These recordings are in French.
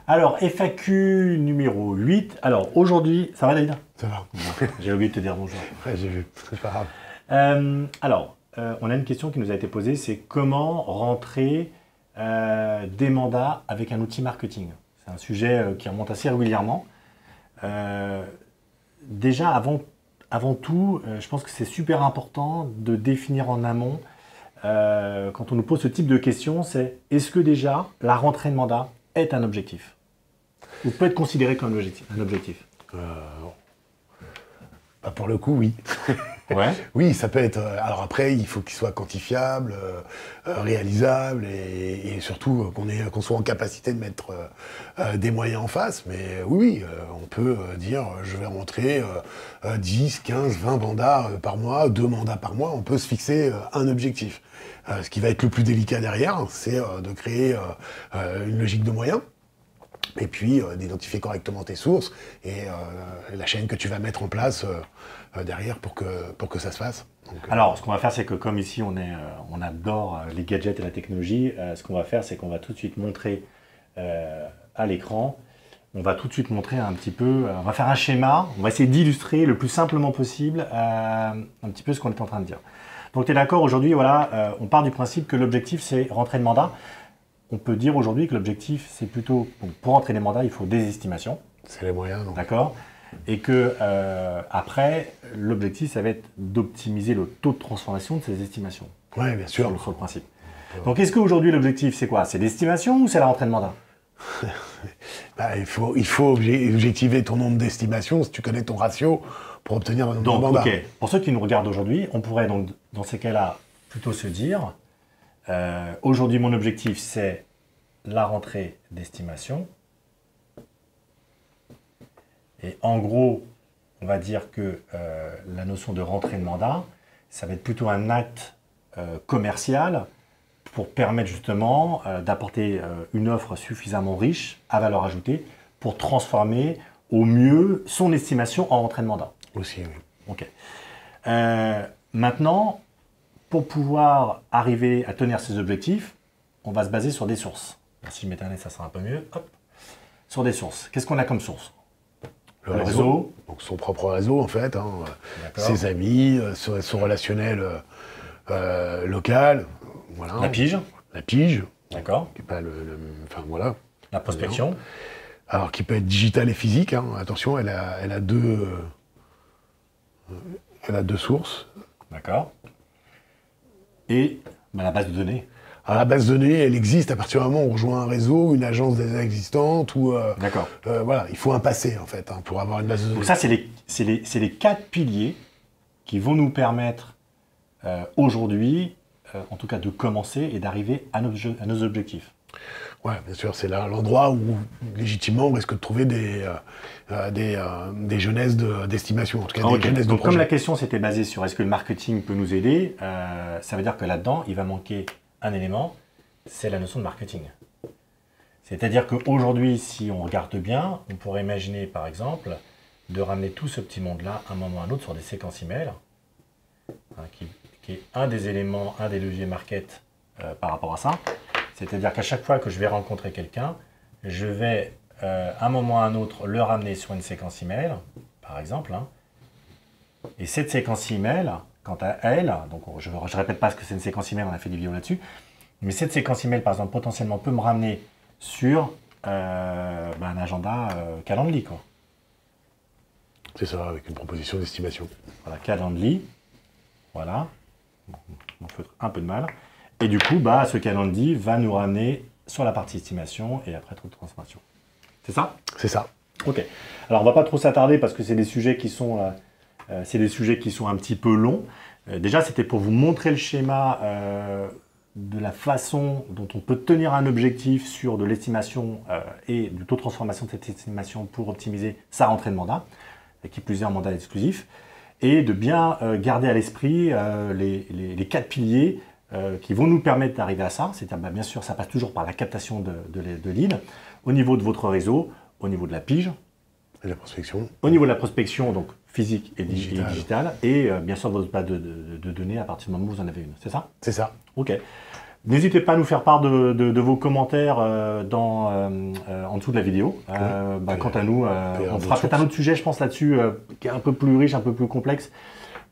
Alors, FAQ numéro 8. Alors, aujourd'hui, ça va David? Ça va. J'ai oublié de te dire bonjour. Ouais, j'ai vu, c'est pas grave. On a une question qui nous a été posée, c'est comment rentrer des mandats avec un outil marketing? C'est un sujet qui remonte assez régulièrement. Déjà, avant tout, je pense que c'est super important de définir en amont, quand on nous pose ce type de questions, c'est est-ce que déjà la rentrée de mandat est un objectif? Ou peut être considéré comme un objectif? Bah pour le coup, oui. Ouais. Oui, ça peut être. Alors après, il faut qu'il soit quantifiable, réalisable et surtout qu'on soit en capacité de mettre des moyens en face. Mais oui, on peut dire je vais rentrer 10, 15, 20 mandats par mois, 2 mandats par mois. On peut se fixer un objectif. Ce qui va être le plus délicat derrière, c'est de créer une logique de moyens. Et puis d'identifier correctement tes sources et la chaîne que tu vas mettre en place derrière pour que ça se fasse. Donc, alors, ce qu'on va faire, c'est que comme ici, on adore les gadgets et la technologie, ce qu'on va faire, c'est qu'on va tout de suite montrer à l'écran, on va tout de suite montrer un petit peu, on va faire un schéma, on va essayer d'illustrer le plus simplement possible un petit peu ce qu'on est en train de dire. Donc, tu es d'accord, aujourd'hui, voilà, on part du principe que l'objectif, c'est rentrer de mandat. On peut dire aujourd'hui que l'objectif, c'est plutôt, pour rentrer des mandats, il faut des estimations. c'est les moyens. D'accord. Et que après, l'objectif, ça va être d'optimiser le taux de transformation de ces estimations. Oui, bien sûr. Sur le principe. Donc, est-ce qu'aujourd'hui, l'objectif, c'est quoi? C'est l'estimation ou c'est la rentrée de mandat? Bah, il faut objectiver ton nombre d'estimations si tu connais ton ratio pour obtenir un nombre de mandats. Ok. Pour ceux qui nous regardent aujourd'hui, on pourrait donc, dans ces cas-là, plutôt se dire aujourd'hui, mon objectif, c'est la rentrée d'estimation. Et en gros, on va dire que la notion de rentrée de mandat, ça va être plutôt un acte commercial pour permettre justement d'apporter une offre suffisamment riche, à valeur ajoutée, pour transformer au mieux son estimation en rentrée de mandat. Aussi, oui. Ok. Maintenant, pour pouvoir arriver à tenir ces objectifs, on va se baser sur des sources. Si je m'éternise, ça sera un peu mieux. Hop. Sur des sources. Qu'est-ce qu'on a comme source? Le réseau. Donc son propre réseau, en fait. Hein, ses amis, son relationnel local. Voilà. La pige. La pige. D'accord. Qui est pas enfin, voilà. La prospection. Alors, qui peut être digitale et physique. Hein. Attention, elle a deux sources. D'accord. Et la base de données. Alors, la base de données, elle existe à partir du moment où on rejoint un réseau, une agence déjà existante, ou d'accord. Voilà, il faut un passé en fait hein, pour avoir une base de données. Donc ça, c'est les 4 piliers qui vont nous permettre aujourd'hui, en tout cas, de commencer et d'arriver à nos objectifs. Ouais, bien sûr, c'est là l'endroit où légitimement on risque de trouver des jeunesses d'estimation, en tout cas des jeunesses de donc, projet. comme la question s'était basée sur est-ce que le marketing peut nous aider, ça veut dire que là-dedans, il va manquer un élément, c'est la notion de marketing. C'est-à-dire qu'aujourd'hui, si on regarde bien, on pourrait imaginer par exemple de ramener tout ce petit monde-là à un moment ou à un autre sur des séquences email, hein, qui est un des éléments, un des leviers market par rapport à ça. C'est-à-dire qu'à chaque fois que je vais rencontrer quelqu'un, je vais à un moment ou à un autre le ramener sur une séquence email, par exemple. Hein. Et cette séquence email, quant à elle, donc je ne répète pas ce que c'est une séquence email, on a fait des vidéos là-dessus, mais cette séquence email, par exemple, potentiellement peut me ramener sur un agenda Calendly, quoi. C'est ça, avec une proposition d'estimation. Voilà, Calendly, voilà, on fait un peu de mal. Et du coup, ce Calendly va nous ramener sur la partie estimation et après trop de transformation. C'est ça? C'est ça. Ok. Alors, on ne va pas trop s'attarder parce que c'est des sujets qui sont un petit peu longs. Déjà, c'était pour vous montrer le schéma de la façon dont on peut tenir un objectif sur de l'estimation et du taux de transformation de cette estimation pour optimiser sa rentrée de mandat, et qui plus est en mandat exclusif, et de bien garder à l'esprit les 4 piliers qui vont nous permettre d'arriver à ça. C'est-à-dire, bien sûr, ça passe toujours par la captation de leads, au niveau de votre réseau, au niveau de la pige, et la prospection. Au niveau de la prospection, donc physique et digitale, et bien sûr de votre base de données à partir du moment où vous en avez une. C'est ça? C'est ça. Ok. N'hésitez pas à nous faire part de vos commentaires en dessous de la vidéo. Quant à nous, on fera peut-être un autre sujet, je pense, là-dessus, qui est un peu plus riche, un peu plus complexe,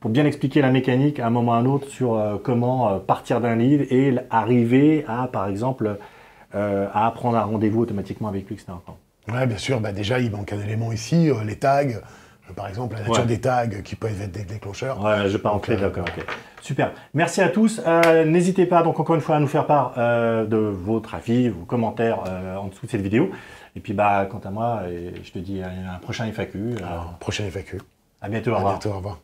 pour bien expliquer la mécanique à un moment ou à un autre sur comment partir d'un lead et arriver à, par exemple, à prendre un rendez-vous automatiquement avec lui, etc. Ouais, bien sûr. Bah, déjà, il manque un élément ici, les tags. Par exemple, la nature des tags qui peuvent être des déclencheurs. Ouais, je ne vais pas entrer, d'accord. Okay. Super. Merci à tous. N'hésitez pas, donc, encore une fois, à nous faire part de votre avis, vos commentaires en dessous de cette vidéo. Et puis, quant à moi, je te dis à un prochain FAQ. Prochain FAQ. À bientôt, au revoir. À bientôt, au revoir.